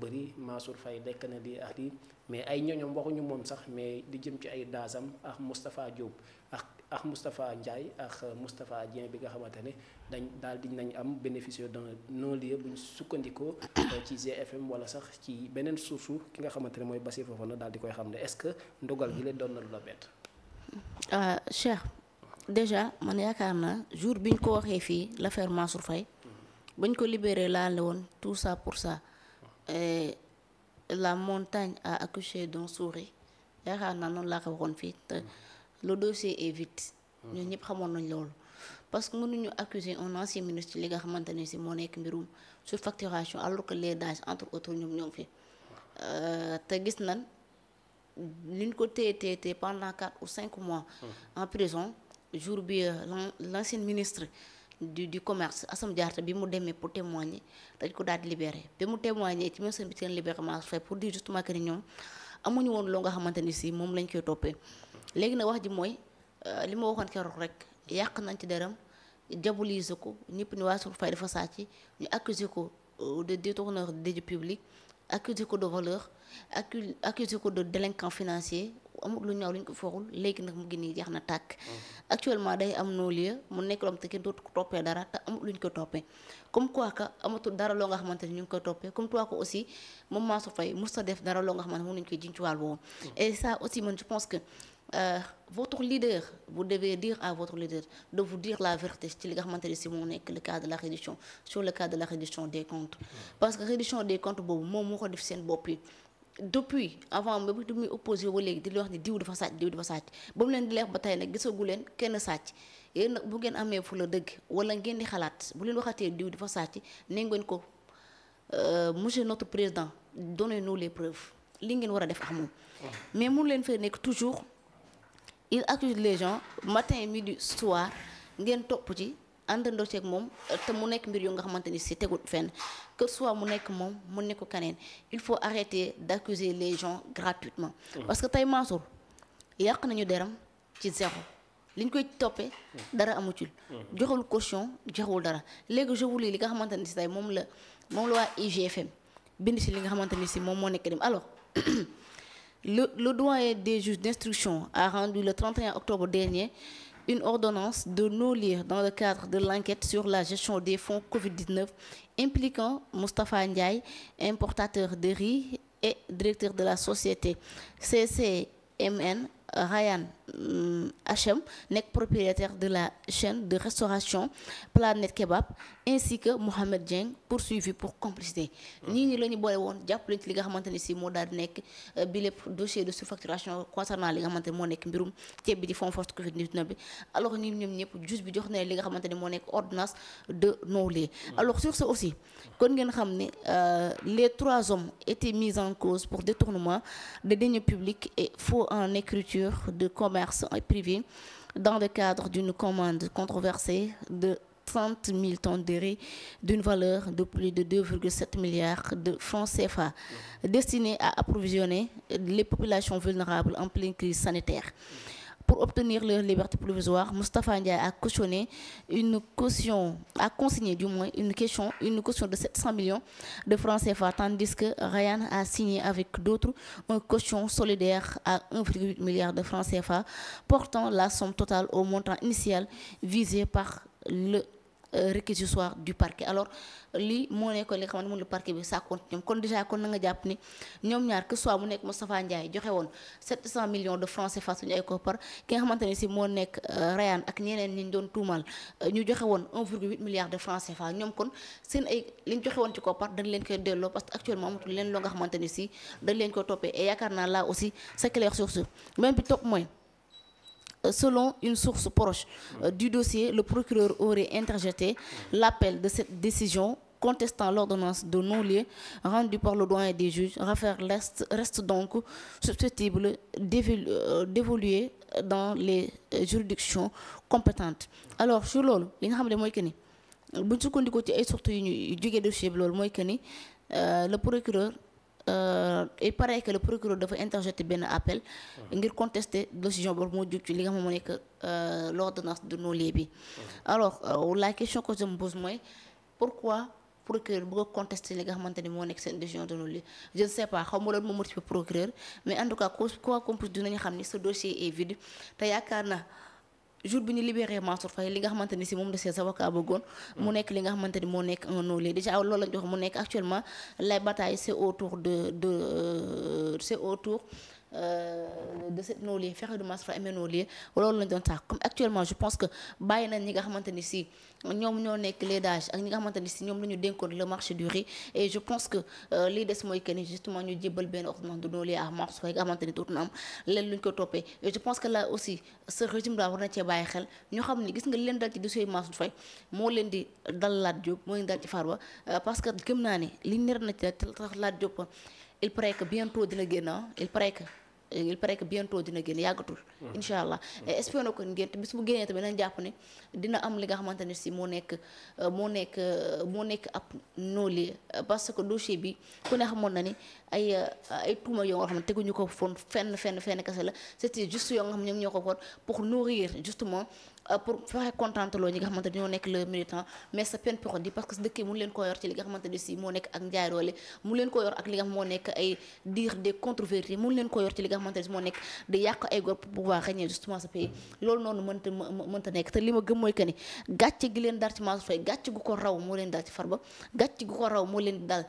bëri Mansour Faye lekk na di ak di mais ay ñoñom waxuñu moom sax mais di jëm ci ay daasam ak Moustapha Diop ak Moustapha Ndiaye ak Moustapha Dieng bi nga xamante ne dañ daal di nañ am bénéficier d'un non-lieu bu ñu sukkandikoo ci GFM wala sax ci beneen source ki nga xamante ne mooy Bassirou Fofana daal di koy xam ne est-ce que ndogal gi leen doon na lu la bett. Cheikh déjà man yaakaar naa jour bi ñu ko waxee fii l'affaire Mansour Faye bañ ko libéré laa la woon tout ça pour ça la montagne a accouché d'un souris yaakaar naa noonu laa ko waxoon fii te le dossier est vide ñun ñëpp xamoon nañ loolu parce que mënuñu accuser un ancien ministre ci li nga xamante ne si moo nekk mbirum surfacturation alors que les DAGE entre autres ñoom fi te gis nañ liñ ko téye pendant 4 ou 5 mois en prison jour bi l'ancien ministre du commerce Assome Diatta bi mu demee pour témoigner dañ ko daal di libéré bi mu témoigner ci ministre bi seen libéré Mansour Faye pour dire justement que ni ñoom amuñu woon loo nga xamante ni si moom lañ koy toppee léegi nag wax ji mooy li ma waxoon keroog rek yàq nañ ci deram diaboliser ko ñëpp ni Mansour Faye dafa sàcc ñu accuser ko de détourneur de deniers publics accuser ko de voleur accuser ko de délinquant financier amul lu ñaaw lu ñu ko foogul léegi nag mu ngi nii jeex na tàkk actuellement day am non-lieu mu nekk loo xam te kenn dootu ko toppee dara te amul lu ñu ko toppee comme quoi que amatul dara loo nga xamante ni ñu ngi koy toppee comme quoi que aussi moom Mansour Faye musta def dara loo nga xamante ni mën nañu koy jiñ ci wàll boobu et ça aussi man je pense que votre leader vous devez dire à votre leader de vous dire la vérité ci li nga xamante ni si moo nekk le cas de la reddition sur le cas de la reddition des comptes parce que reddition des comptes boobu moom moo ko def seen bopp yi depuis avant ba du muy opposé ba léegi di leen wax ni diw dafa sàcc ba mu leen di leex ba tey nag gisagu leen kenn sàcc yéen nag bu ngeen amee fu la dëgg wala ngeen di xalaat bu leen waxatee diw dafa sàcc ne ngeen ko monsieur notre président donnez-nous les preuves li ngeen war a def amul mais mun leen fee nekk toujours il accuse les gens matin midi soir ngeen topp ci àndandoo ceeg moom te mu nekk mbir yu nga xamante ni si tegul fenn que soit mu nekk moom mu nekk keneen il faut arrêter d'accuser les gens gratuitement parce que tey Mansour yàq nañu deram ci zéro li ñu koy toppee dara amucul joxul caution joxul dara léegi je vous lis li nga xamante ni si tey moom la waa IGFM bind si li nga xamante ni si moom moo nekk dem alors le doyen des juges d'instruction a rendu le 31 octobre dernier une ordonnance de non-lieu dans le cadre de l'enquête sur la gestion des fonds Covid-19 impliquant Moustapha Ndiaye, importateur de riz et directeur de la société CCMN, Ryan HM, nekk propriétaire de la chaîne de restauration Planète Kebab, ainsi que Mohamed Dieng, poursuivi pour complicité. ñii la ñu boole woon jàpp leen ci li nga xamante ni si moo daal di nekk bi lépp dossier de surfacturation concernant li nga xamante ni moo nekk mbirum ceeb bi di fonds force Covid-19 bi alors ñoom ñëpp juge bi jox na li nga xamante ni moo nekk ordonnance de non-lieu. Alors sur ce aussi kon ngeen xam ne les 3 hommes étaient mis en cause pour détournement de deniers publics et faux en écriture de commerce privé dans le cadre d'une commande controversée de 30 000 tonnes de riz d'une valeur de plus de 2,7 milliards de francs CFA destinée à approvisionner les populations vulnérables en pleine crise sanitaire. Pour obtenir leur liberté provisoire, Moustapha Ndiaye a consigné une caution de 700 millions de francs CFA, tandis que Ryan a signé avec d'autres une caution solidaire à 1,8 milliard de francs CFA, portant la somme totale au montant initial visé par le réquisitoire du parquet. Alors lii moo nekkoon li nga xamante ne moom la parquet bi sàkkoon ñoom kon déjà kon na nga jàpp ni ñoom ñaar que soit mu nekk Moustapha Ndiaye joxe woon 700 millions de francs CFA suñu ay koppar ki nga xamante ne si moo nekk Rayane ak ñeneen ñi ñu doon tuumal ñu joxe woon 1,8 milliard de francs CFA ñoom kon seen ay li ñu joxe woon ci koppar dañ leen koy delloo parce que actuellement amatul leen loo nga xamante ne si dañ leen koy toppee et yaakaar naa là aussi c'est clair sur ce même bi topp mooy selon une source proche du dossier, le procureur aurait interjeté l'appel de cette décision contestant l'ordonnance de non-lieu rendue par le doyen des juges. L'affaire reste donc susceptible d'évoluer dans les juridictions compétentes. Alors sur loolu li nga xam ne mooy que ni buñ sukkandikoo ci ay sources yu ñu jógee dossier bi loolu mooy que ni le procureur il paraît que le procureur dafa interjeter benn appel ngir contester décision boobu moo jóg ci li nga xam moo nekk l'ordonnance de non-lieu bi. Alors la question que je me pose mooy pourquoi procureur bëgg a contester li nga xamante ni moo nekk seen décision de non-lieu je ne sais pas xaw ma loolu moo motivé procureur mais en tout cas quoi qu'on puisse dinañu xam ni ce dossier est vide te yaakaar na jour bi ñu libéré Mansour Faye li nga xamante ni si moom de ses avocats bëggoon mu nekk li nga xamante ni moo nekk un non-lieu déjà loolu lañ jox mu nekk actuellement les batailles c'est autour c'est autour de cette non-lieu fexe du Mansour Faye amee non-lieu loolu lañ doon sax comme actuellement je pense que bàyyi nañ ñi nga xamante ni si ñoom ñoo nekk les DAGE ak ñi nga xamante ni si ñoom la ñu dénkoon le marché du riz et je pense que lii des mooy que ni justement ñu jébbal benn ordonnance de non-lieu à Mansour Faye nga xamante ni dootu na am leen luñ ko toppee et je pense que là aussi ce régime là war na cee bàyyi xel ñu xam ni gis nga leen dal ci dossier Mansour Faye moo leen di dal Lat Diop moo leen dal ci Farba parce que gëm naa ne li ner na ci tax Lat Diop il paraît que bientôt dina génn il paraît que bientôt dina génn yàggatul incha allah espérons que ngénte bis bu génnee tamit nañ jàpp ne dina am li nga xamante ne si moo nekk ab non-lieu parce que dossier bi ku ne xamoon na ni ay tuuma yoo nga xam ne teguñu ko foon fenn kese la c'était juste yoo nga xam ne ñoom ñoo ko foon pour nourrir justement pour fexe contente loo ñi nga xamante ne ñoo nekk le militant mais c'est peine perdue parce que dëkk yi mun leen koo yor ci li nga xamante ne si moo nekk ak njaay doole mun leen koo yor ak li nga xam moo nekk ay dire des contre-vérités mun leen koo yor ci li nga xamante ne si moo nekk di yàq ay góor pour pouvoir régner justement ce pays loolu noonu mënta nekk te li ma gëm mooy que ni gàcce gi leen dal ci Mansour Faye gàcce gu ko raw moo leen dal ci Farba gàcce gu ko raw moo leen dal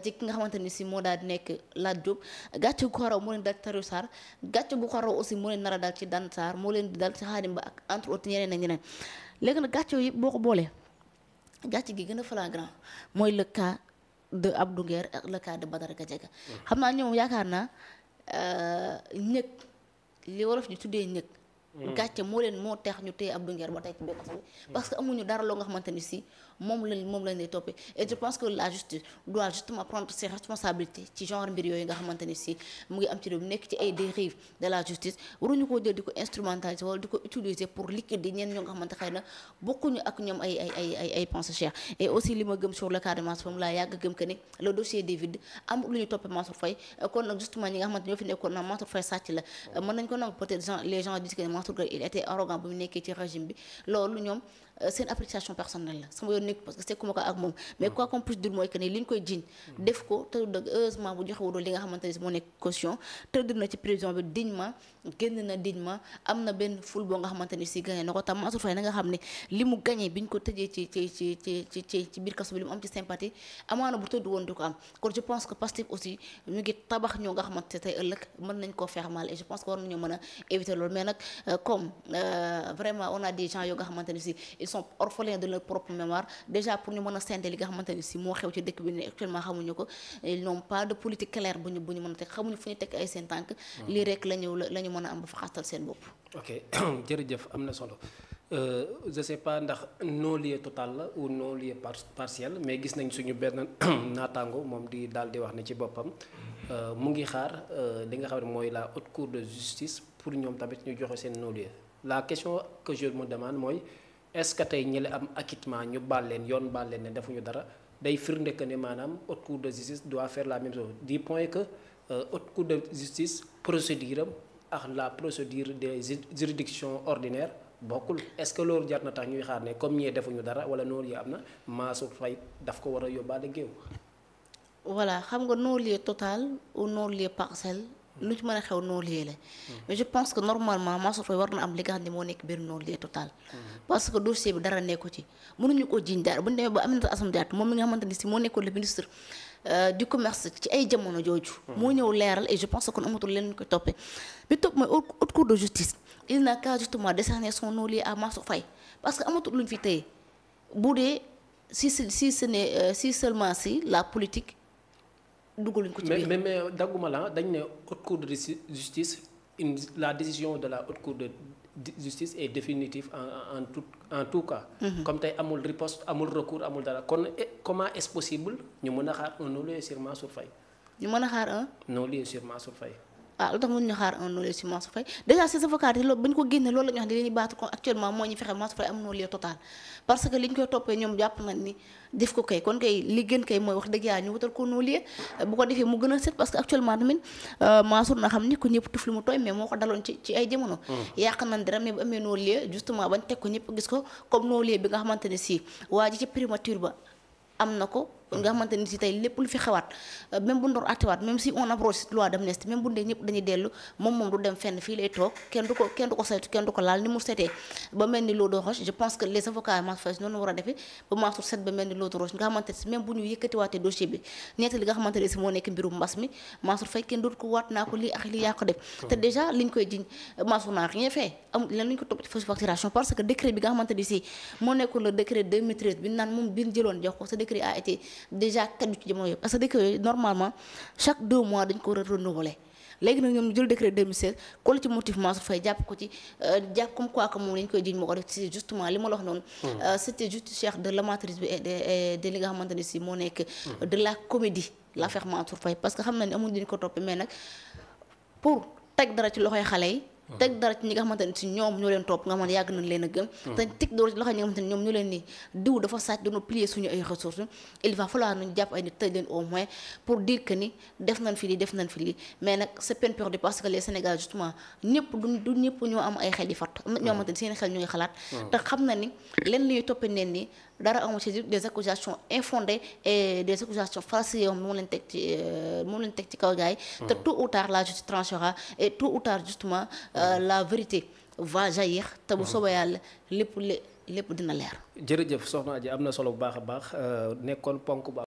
ci ki nga xamante ne si moo daal di nekk Lat Diop gàcce gu ko raw moo leen dal ci Tahirou Sarr gàcce gu ko raw aussi moo leen nar a dal ci Dan Sarr moo leen di dal ci Khadim Ba ak entre autres ñeneen léegi nag gàcce yëpp boo ko boolee gàcce gi gën a flagrant mooy le cas de Abdou Nguer ak le cas de Badara Gadiaga xam naa ñoom yaakaar naa ñëg li wolof ñu tuddee ñëg gàcce moo tax ñu téye Abdou Nguer ba tey ci biir kaso bi parce que amuñu dara loo nga xamante ni si moom lañ lay toppee et je pense que la justice doit justement prendre ses responsabilités ci genre mbir yooyu nga xamante ni si mu ngi am ci réew mi nekk ci ay dérives de la justice waruñu koo jël di ko instrumentaliser wala di ko utiliser pour liquider ñeen ñoo nga xamante xëy na bokkuñu ak ñoom ay pensées chères et aussi li ma gëm sur le cas de Mansour Faye laa yàgg gëm que ni le dossier des vides amul lu ñu toppee Mansour Faye kon nag justement ñi nga xamante ñoo fi nekkoon na Mansour Faye sàcc la mën nañ ko nangu peut-être les gens disent que Mansour Faye il était arrogant bu mu nekkee ci régime bi loolu ñoom seen appréciation personnelle la sama yoon nekk parce que c'est kuma ko ak moom mais quoi qu'on puisse dire mooy que ni li ñu koy jiiñ def ko te dëgg heureusement bu joxe wudul li nga xamante ne moo nekk caution tëdd na ci prison bi dignement génn na dignement am na benn ful boo nga xamante ni si gagné na ko tam Mansour Faye na nga xam ne li mu gagné bi ñu ko tëjee ci biir kaso bi li mu am ci sympathie amaana bu tëdd woon di ko am kon je pense que Pastef aussi ñu ngi tabax ñoo nga xamante tey ëllëg mën nañ koo faire mal et je pense que war nañoo mën a éviter loolu mais nag comme vraiment on a des gens yoo nga xamante ni si ils sont orphelins de leur propre mémoire déjà pour ñu mën a scinder li nga xamante ni si moo xew ci dëkk bi ne actuellement xamuñu ko ils n'ont pas de politique claire bu ñu mën a teg xamuñu fu ñu teg ay seen tànk lii rek la ñu mën a am ba fa xastal seen bopp. ok jërëjëf am na solo je sais pas ndax non-lieu total la ou non-lieu partiel mais gis nañ suñu benn naataango moom di daal di wax ne ci boppam mu ngi xaar li nga xam ne mooy la haute cour de justice pour ñoom tamit ñu joxe seen non-lieu la question que je me demande mooy est-ce que tey ñi la am acquittement ñu baal leen yoon baal leen ne defuñu dara day firnde que ne maanaam haute cour de justice doit faire la même chose du point que haute cour de justice procédure am ak la procédure des juridictions ordinaires bokkul est-ce que loolu jar na tax ñuy xaar ne comme ñee defuñu dara wala noonu yi am na Mansour Faye daf ko war a yóbbaale géew. voilà xam nga non-lieu total ou non-lieu partiel lu ci mën a xew non-lieu la mais je pense que normalement Mansour Faye war na am li nga xam ne moo nekk biir non-lieu total parce que dossier bi dara nekku ci mënuñu ko jiñ dara bu ñu demee ba Aminata Assome Diatta moom mi nga xamante ni si moo nekkoon le ministre du commerce ci ay jamono jooju moo ñëw leeral et je pense que kon amatul leen ñu koy toppee bi topp mooy haute cour de justice il n'a qu'à justement décerner son non-lieu à Mansour Faye parce que amatul lu ñu fi téye bu dee si seulement si la politique dugaluñ ko ci biir mais dagguma la dañ ne haute cour de justice la décision de la haute cour de justice est définitive en tout cas. Comme tey amul riposte amul recours amul dara kon comment est-ce possible ñu mën a xaar un non-lieu sur Mansour Faye. ñu mën a xaar un non-lieu sur Mansour Faye. lu tax mënuñu xaar un non-lieu sur Mansour Faye déjà ces avocats loolu ba ñu ko génne loolu la ñu wax ne dañuy battre ko actuellement moo ñu fexe Mansour Faye am non-lieu total parce que li ñu koy toppee ñoom jàpp nañ ni def ko kay kon kay li gën kay mooy wax dëgg yàlla ñu wutal ko non-lieu bu ko defee mu gën a set parce que actuellement tamit Mansour na xam ni ku ñëpp tuf li mu tooy mais moo ko daloon ci ay jamono yàq nañ dara mais bu amee non-lieu justement bañ teg ko ñëpp gis ko comme non-lieu bi nga xamante ne si waa ji ci primature ba am na ko kon nga xamante ni si tey lépp lu fi xewaat même bu ndoor attewaat même si on approche cette loi d'amnistie même bu ndee ñëpp dañuy dellu moom du dem fenn fii lay toog kenn du ko saytu kenn du ko laal ni mu setee ba mel ni l'eau de roche. Je pense que les avocats Mansour Faye noonu war a defee ba Mansour set ba mel ni l'eau de roche nga xamante ne si même bu ñu yëkkatiwaatee dossier bi ñetti li nga xamante ne si moo nekk mbirum mbas mi Mansour Faye kenn dootu ko waat naa ko lii ak lii yaa ko def te déjà liñ koy jiñ Mansour n'a rien fait am leen luñ ko topp ci fausse facturation parce que décret bi nga xamante ni si moo nekkoon le décret 2013 bi naan moom bi ñu jëloon jox ko ce décret a été déjà kaddu ci jamono yooyu parce que décret yooyu normalement chaque 2 mois dañ ko war a renouveler léegi nag ñoom ñu jël décret 2016 collé ci motif Mansour Faye jàpp ko ci jàpp comme quoi que moom lañ koy jiñ moo ko def ci justement li ma la wax noonu c'était juste cher de l'amateurisme et de li nga xamante ni si moo nekk de la comédie l'affaire Mansour Faye parce que xam na ne amul ñu ko toppee mais nag pour teg dara ci loxoy xale yi teg dara ci ñi nga xamante ne si ñoom ñoo leen topp nga xamante yàgg nañ leen a gëm te teg dara ci loxo ñi nga xamante ne ñoom ñoo leen ni diw dafa sàcc dañoo plier suñu ay ressources il va falloir nañu jàpp ay nit tëj leen au moins pour dire que ni def nañ fi lii mais nag c'est peine perdue parce que les Sénégal justement ñëpp du ñëpp ñoo am ay xel yi fat am na ñoo xamante ne seen xel ñu ngi xalaat te xam na ni leen li ñuy toppee neen ni dara amu ci des accusations infondées et des accusations falsifiées yoo moom lañ teg ci kaw gaay te tôt ou tard la justice tranchera et tôt ou tard justement la vérité va jaillir te bu soobee yàlla lépp dina leer. jërëjëf soxna Adji am na solo bu baax a baax nekkoon ponk ba